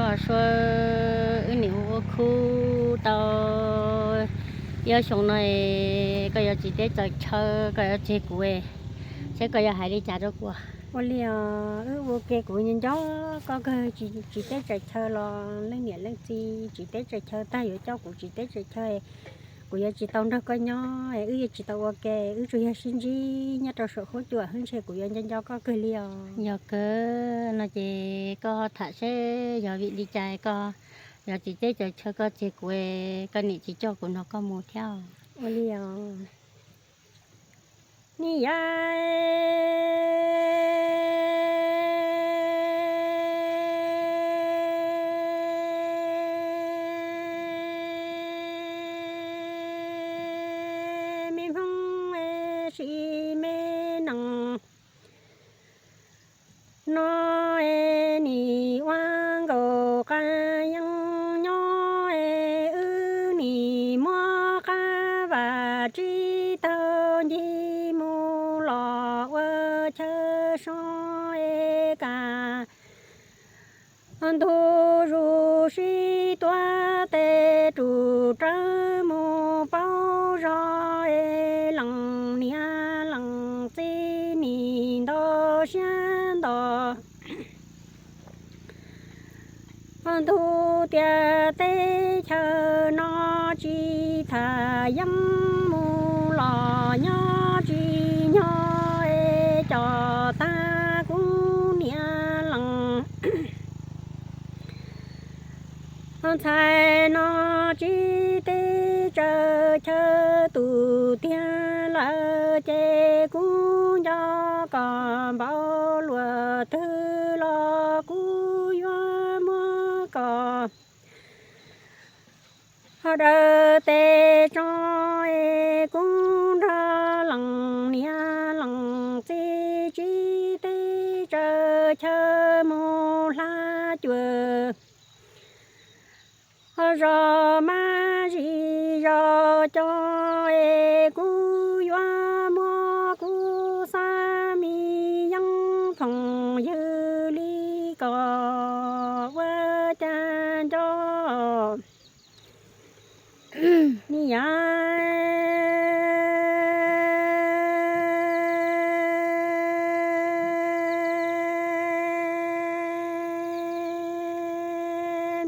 nhỏ xưa nếu khu tàu giờ xuống này cái giờ chỉ để chơi chơi cái giờ chơi quê sẽ cái giờ hay đi trả được qua ô liều ok của nhân chó có cái chỉ tết chơi chơi lo lấy nhẹ lấy chi chỉ tết chơi chơi ta ở cháu cũng chỉ tết chơi chơi của giờ chỉ tao đó có nhỏ chỉ tao ok chủ giờ sinh gì nhớ tao sợ khó chịu hơn xe của giờ nhân chó có cái liều giờ cứ nó chỉ có thả xe giờ bị đi chạy có giờ chỉ tết chơi chơi có chơi quê cái này chỉ cho của nó có mua theo ô liều ni ya mi phong si me nang no ni wang go ka yang nyo ni mo ka va chi tao ni mu lo wa chơ so ka an thu ru si toa te tru tra mu bao ro lăng nia lăng chi ni do xian do an thu tia te chờ nó chi thà yếm mu lò nhỏ chi nhỏ cho ta cũng nia lăng sai nó chỉ tê chờ tụ tia lỡ chê cũng cho còn bao lúa thứ lo cú yo mơ cò đờ tê cho cũng ra lằng nia lằng chỉ tê chờ mù la chùa rò ma gì rò cho cú yoa mo cú sa mi yang thong dư li cò vơ chan cho ni ya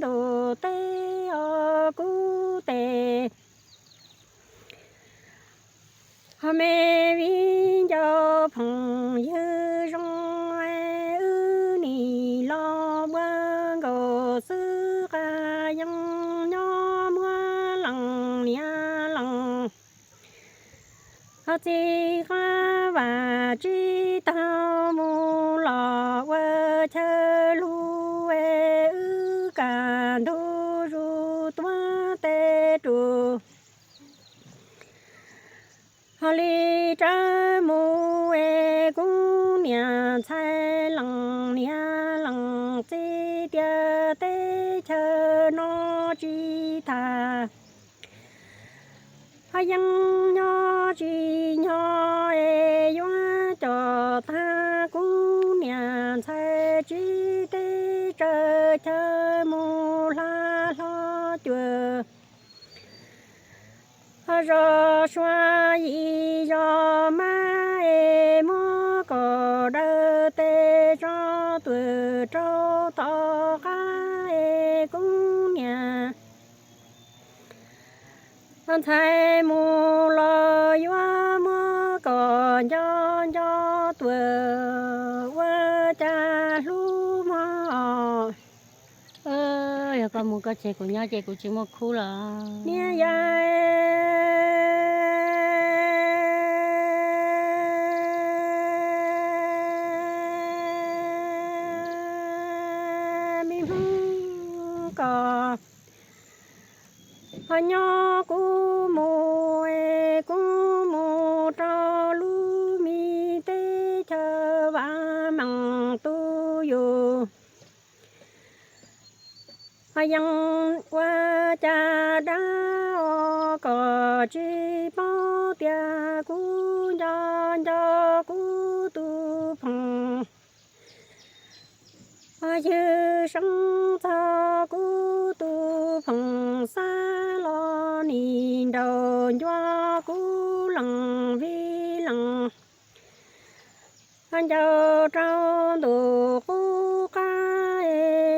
đồ tê cú tê hôm nay vinh cho phong dư rong ni lo bơ gò sư ca yang nhỏ mua lăng nia lăng chi ca và chi tao mu lo vơ chơ lu cả đô ru toa tê tru li cha mu cũng nia chai lăng nia lăng chi tia tê chờ nó chi thà yang nhỏ chi nhỏ yoa cho ta cũng nia chai chi tê chờ mu la lo chùa rò xoa y rò ma mô cò đơ tê cho tuổi trâu to ca cũng nhà thầy mù lo yoa mô cò cho tuổi vơ cha lu mò giờ còn một cái chơi của nhau chơi của chỉ một khu là nia ya mi hung cò nhỏ cú mù cho lu mi tê chờ và măng tu yu yang qua cha đã có chi bao tia cú cho cú tu phong như sông thơ cú tu phong sa lo ni đầu doa cú lăng vi lăng anh cho trao đồ cú ca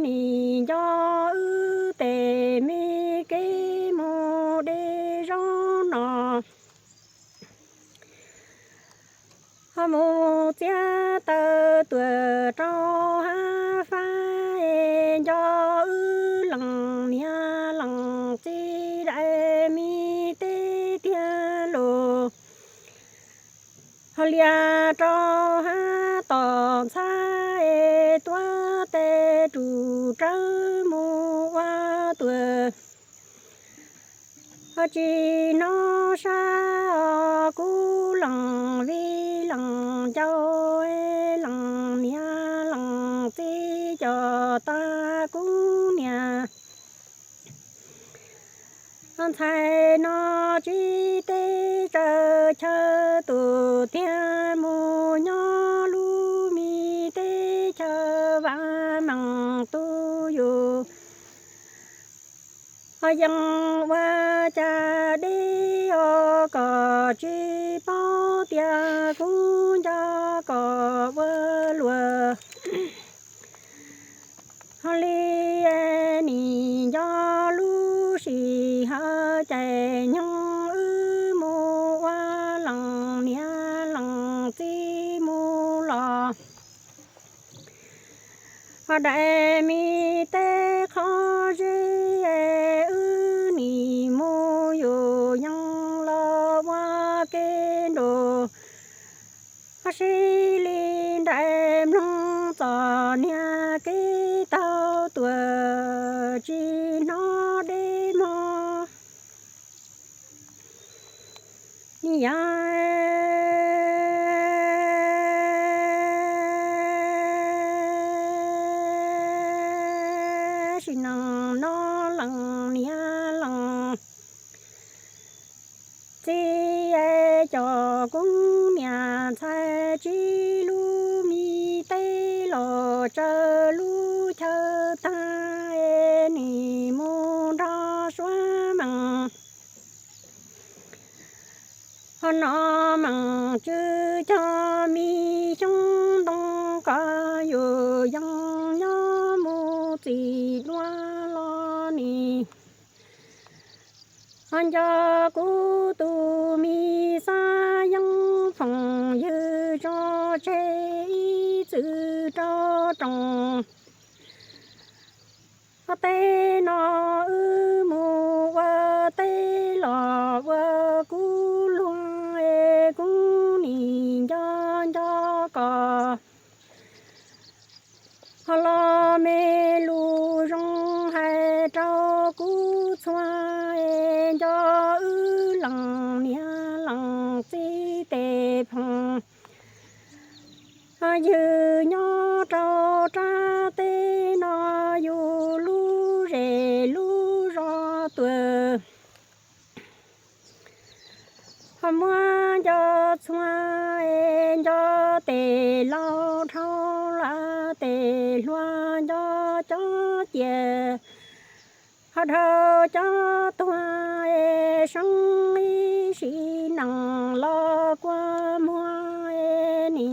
ni cho ư tề mi cái mô đê rong nọ mô cha tơ tuổi trao ha pha cho ư lăng nia lăng chi đại mi tê tia lô lia trao ha tòn xa toa tê trụ trơ mô qua tuổi chỉ nó sa cú lăng vi lăng châu lăng nia lăng ti cho ta cú nia anh thấy nó chỉ tê chờ chờ tụ thiên mù nhỏ lu mi tê chờ và măng tu yu dân qua cha đi ô cò chi bao tia cũng cho cò vơ lùa li ni cho lu xì ha chạy nhung ư mô qua lăng nia lăng ti mô lò đại mi tê khó dễ ư ni mô yo yang lo wa ke đồ xí linh đại long tò nia cái tao tuổi chi nó đê mò ya xin nằng nó lằng nia lằng chi cho cũng nhà thay chi lu mi tây lò chờ lu chờ ta ni mô ra xóa măng nó măng chữ cho mi trong đông cả yo yang nhớ mô chỉ loa lo ni anh cho cú tu mi sa yang phong như cho chế chữ cho trồng tê nó ư mù và tê lò và cú luôn cú ni cho cò lo mê lu rong hai trâu cú xoa cho ư lăng nia lăng chi tê phong như nhỏ trâu tra tê nó yu lu rê lu ro tuổi mua cho xoa cho tê lao thâu la tê loa cho chè thơ cho toa sông y xì nằng lo qua mua ni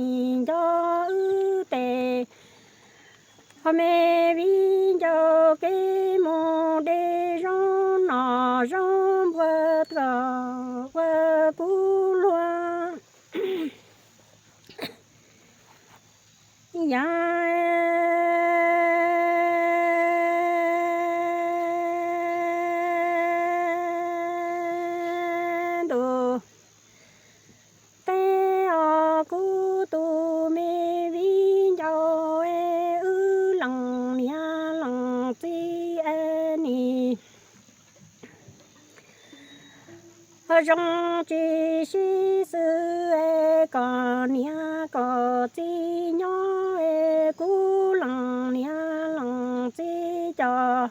cho ư tê mẹ vi cho cái mô đê rong nọ rong vượt gò vượt cú loa ya đồ tê o cú tu mê vi cho ư lăng nia lăng ti ni rong chi si sư con nia có chi nhỏ cú lăng nia lăng chi cho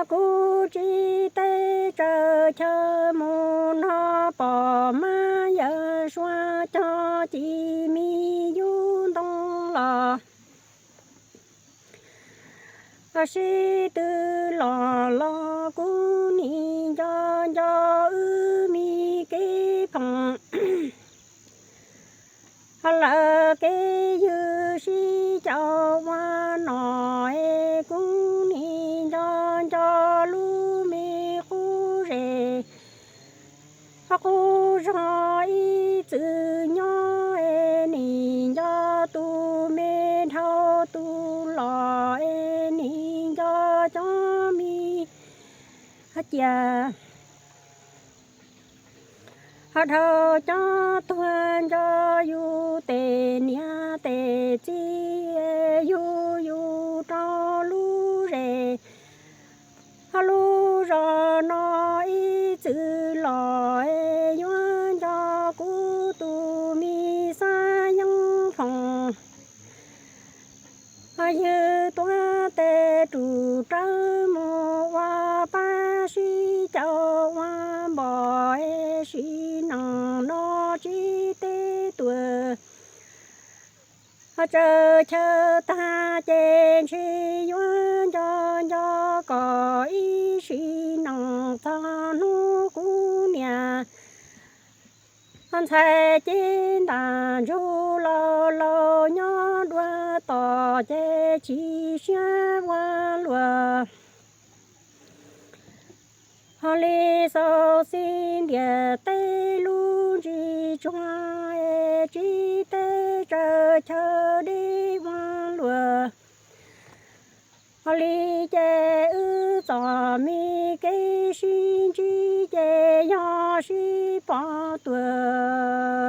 cú chi tê chờ chờ mù nó bỏ ma giờ xoa cho chi mi du đông lò sĩ tư lò lò cú ni cho mi cái phòng là cái dư sĩ cho hoa nói cú ni cho lu mi khu rề khu rồi chữ nhỏ ni cho tu mê thao tu lò ni cho mi hết giờ hết thao cho thuần cho yu tê nia tê chi yu cho lu rề lu rồi nói chữ lò yuan cho cú tu mi sa yang phong như toa tê trụ trơ mô hoa ba suy châu hoa bò suy nòng nó chi tê tuổi chờ ta trên suy yuan cho có ý suy nòng ta nu cú nhà anh sẽ trên đàn ru lo nhỏ đua tỏ chế chỉ xe qua lùa họ lý sau xin địa tây lu chỉ choa chỉ tây chờ đi qua lùa họ lý chế ư tỏ mi cây xin chỉ chế nhỏ si bỏ tuổi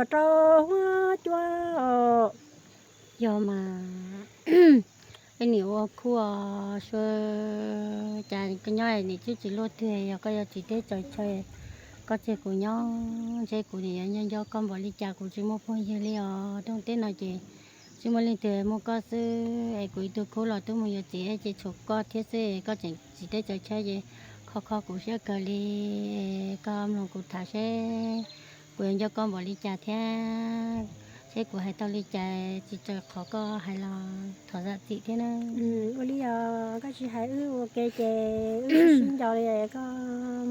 trâu hoa chua do mà cái nhiều khu xưa chàng cái nhoi này chứ chỉ lót thuê có chỉ để chơi có chơi của nhau chơi của này nhân do con bỏ đi chả của chỉ một phong như liều trong tết nào chị chỉ một lần thuê một có sư ai của tôi cố là tôi một giờ chị chụp có thiết sư có chỉ để chơi gì khó của sẽ cờ li con lòng của thả sẽ quyền cho con bỏ đi chả thế thế của hai tao đi chạy chỉ cho khó có hay là thở ra chị thế nữa bây giờ các chị hãy ok chè xin chào đây có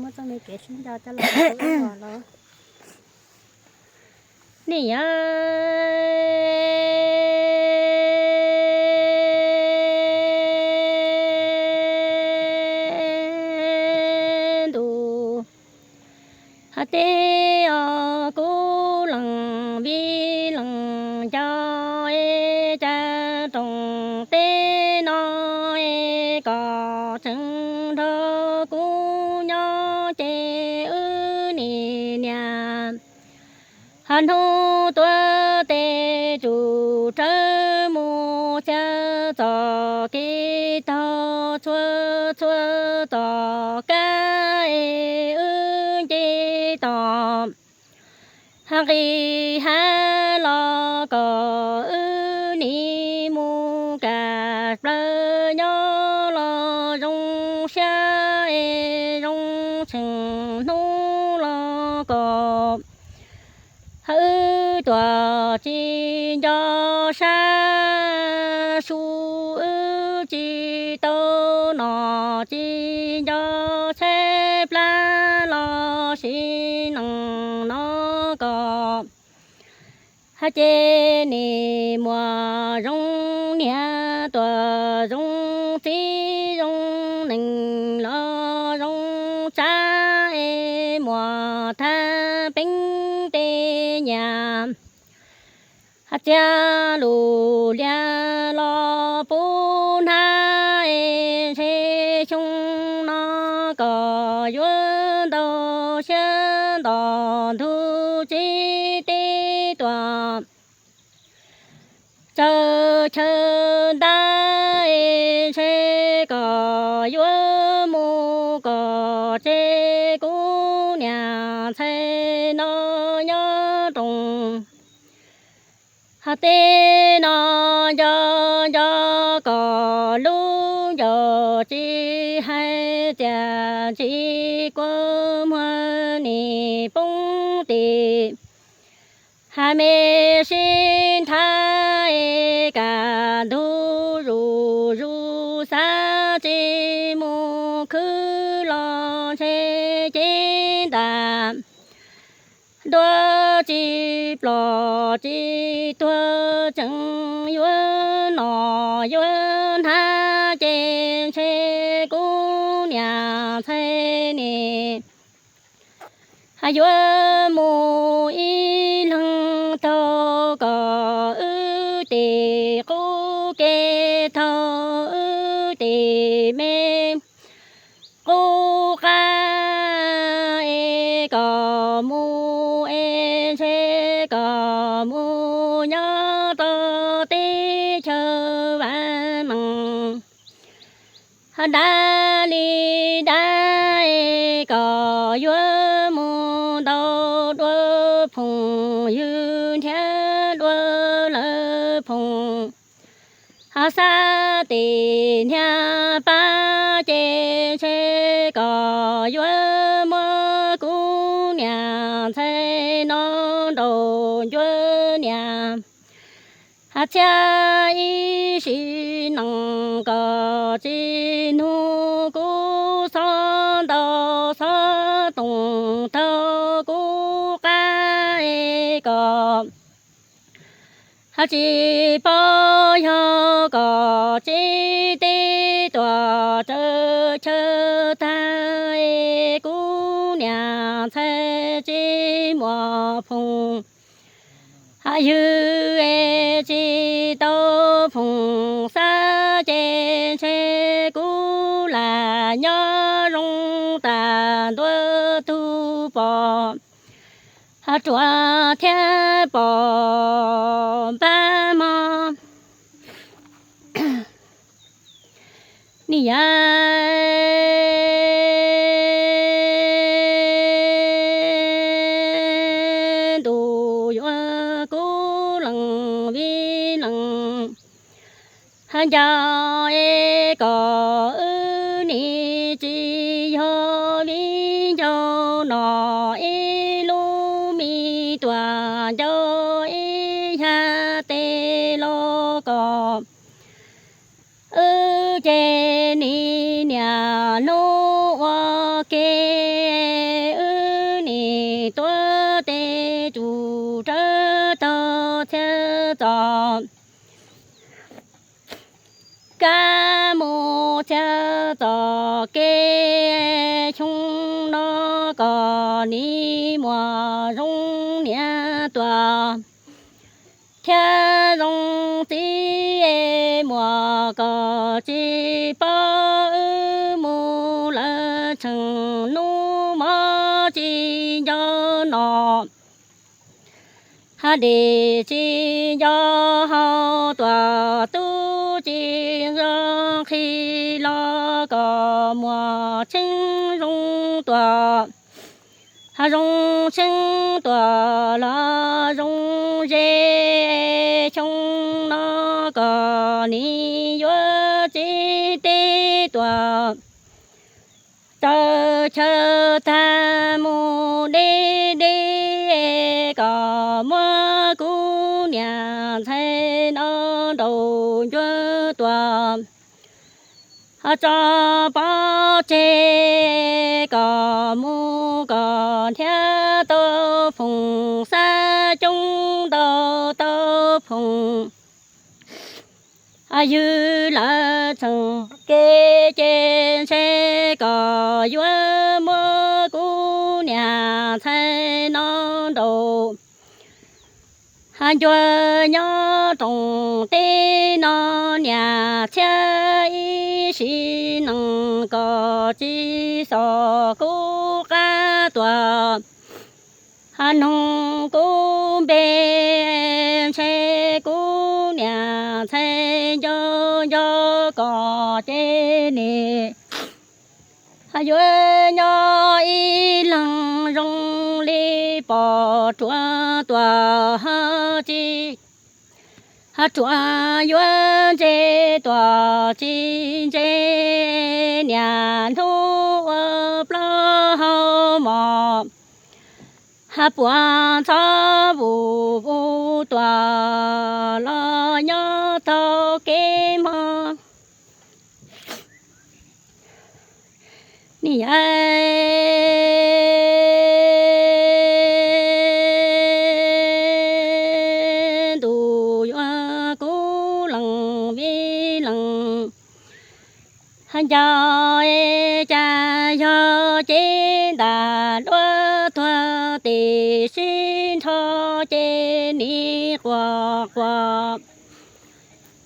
mất cho mấy cái xin chào cho là đó nè đồ hạt tê cô lằng bi lằng cho cha trồng tê nói có chân thơ cô nhỏ chê ư nè nhà hàn hô tua tê chủ trơ mô cha tỏ kê tao chua tỏ ca ư chê tỏ hà kỳ hà lo có ư ni mu cả bơ nhỏ lo rong xa rong chừng nu lo có hư tòa chi cho sa su ư chi tơ nọ chi cho xếp la lo xi nằng nó có ha chê ni mùa rong nia tòa rong tí rong nình lo rong cha mùa tha binh tê nhà hạt cha lù lia lo bún ha xe chung nó có yuan đầu xe đỏ thu chi tê tòa chờ ta xe có yuan mu có chê cú nhà xe nó nhớ trùng hạt tê nó cho có lu cho chi hay cha chi quân hoa ni bông tì hai mẹ xin thay cả thu ru sa chi đua chỉ lo chỉ đua chẳng yuan nọ yuan ha trên xe cũ nhà thế nè ha yuan mù y lăng thâu có ư tì cũ kê thâu ư tì mê cũ ca e có mu e se có mu nhớ to tê chờ vạn mừng đa li đa e có yue mu đâu đua phùng yun thiên đua lỡ phùng sa tì nha ba chê chê có yue mu cú nhà thế nó đồ yue nhà cha y sĩ năng có chi nu cú son đồ sa tung thâu cú ca e có chỉ bao nhiêu có chỉ đi tòa chờ chờ thay cú nhà thế chỉ mùa phùng yu e chỉ đâu phùng sa trên xe cú là nhớ rong ta đua tu bò chúa thiên bò ba mò nì đồ yo cố lăng vi lăng han gia e có ư ni chi ho vi cho nọ e lu mi tòa cho e ha tê lo có ư chê ni nhà nô wa kê ư ni tua tê chủ trơ tơ thế tọ ca mô cha tọ kê chung nó có ni mùa rong nia tòa thiên rong tí e mùa có chi bao mù la chừng nu mò chi cho nọ ha đi chi cho hao tòa tu chi ra khi lo có mùa chính rong tòa ha rong chính tòa la rong dê trong nó có ni yo chi tê tòa chờ ta mu đi đi có mưa cú nhà thế nó đầu cho tòa cho bao chê có mu có theo tô phùng xa chung tô tô phùng như là chẳng kê trên xe có yue mơ cú nhà thế nó đồ yue nhớ trồng tê nó nhà cha y sĩ năng có chi so cú ca tòa nông cú bê xe cú nhà thế do có chế nè yue nhỏ y lăng rong li bỏ chúa tòa ha chi ha chúa yue chế tòa chi chế nhà thu lo hao mò ha bùa cho bù bù tòa lo nhớ thâu kê mơ nì ai hắn cho cha cho trên đà đua thua tỷ xin cho trên đi qua qua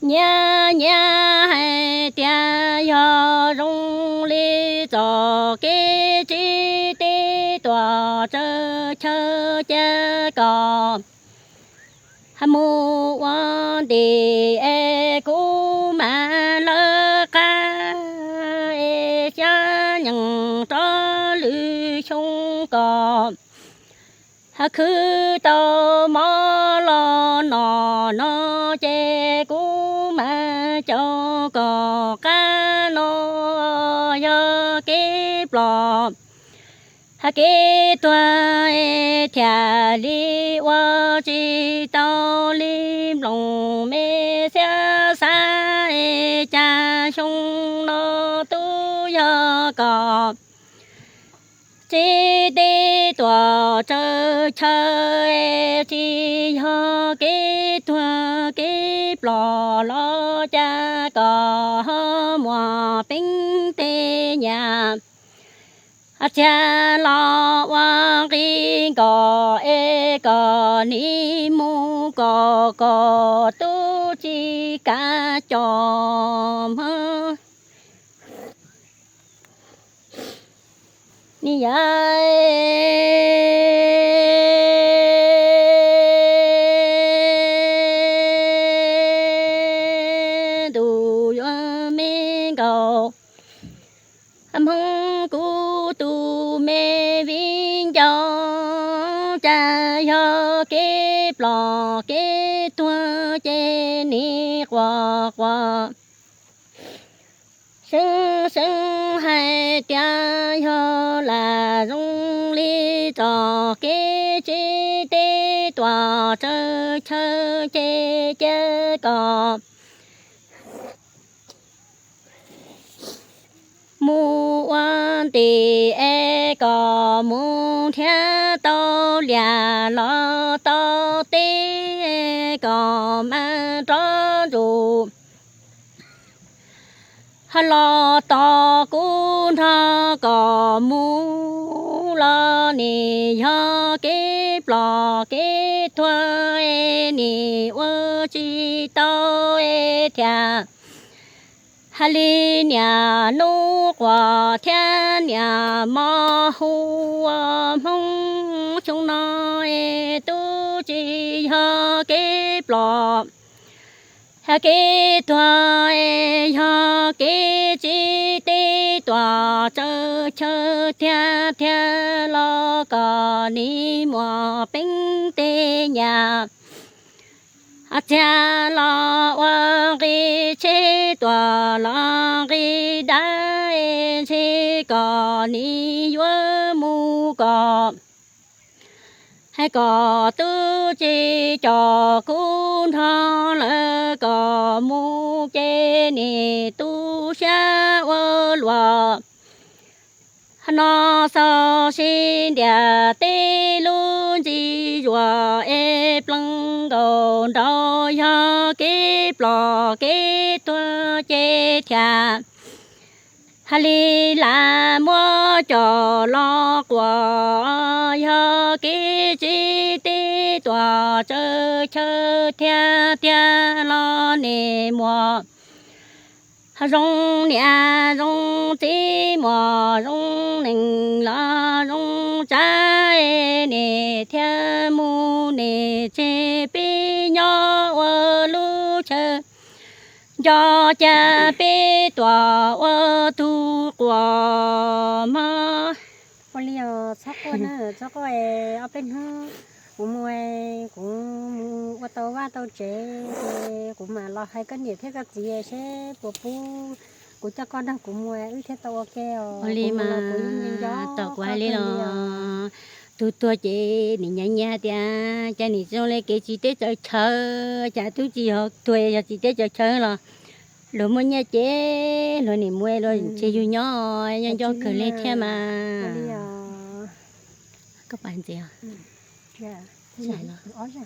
nhà nhà hay tia yo rong li cho cái chi tê tòa chơ chơ chơ cò ham mu quan đi e cú mà lơ ca e cha nhận cho lư chung cò ha khứ tàu mò lo nó chê cú mà cho cò cá nó yo cái plò ha cái tua e thia li wa chi tao lim lòng mê xa xa e cha sung nó tu yo cò chỉ đi tòa chơi chơi chỉ ho cái tua cái plò lo cha cò mùa binh tê nhà cha lo wa ri cò e cò ni mu cò tu chi cá chòm ni tu yo men cầu âm hung cu tu mê vinh cho cha yo cái plò cái tua trên ni qua qua sưng sưng hai tia yo là rung li cho cái chi tê tòa chơ chơ chê chê cò mu quan tì e cò mu thia tao lia lo tao tê e cò ma cho dù ha lo tao cũng tha cò mu lo ni ho cái plò cái thua e ni wo chi tao e thia hà li nhà nô quả thiên nhà ma hu mong chúng nó tu chỉ ha cái plò ha cái tua ha cái chỉ tê tua chơ chơ thia thia lo cả ni mùa binh tê nhà cha lo wa ri che tòa lo ri đa che cò ni yo mu cò hay cò tu chi cho kun tho lơ cò mu che ni tu sha wo lua nó sao xin địa tê luôn chỉ rùa e plăng đầu đầu ya cái plò cái tua che thia hà li là mua cho lo quả ya cái chi tê tua chơ chơ thia thia lo nè mua rong nia rong tí mò rong nình la rong trái nè theo mu nè chê pi nhỏ ở lu chờ cho cha pi tòa ở thu quả mà con liều sắp con nữa cho con ở bên hơn cũng mua cũng mua tàu chế cũng mà lo hay cái nhiều thế cái gì sẽ bộ pu của cho con đó cũng mua thế tàu ok rồi li mà tàu qua li nó tu chị nị nhanya nhanya tia cha nị cho lấy cái chi tết chơi chơi cha tu chi học tuổi cha chi tết chơi chơi là rồi mua nhà chế rồi nị mua rồi chơi vui nhỏ nhân cho cười lên theo mà các bạn gì à? dạ Dạ rồi. Ủa dạ.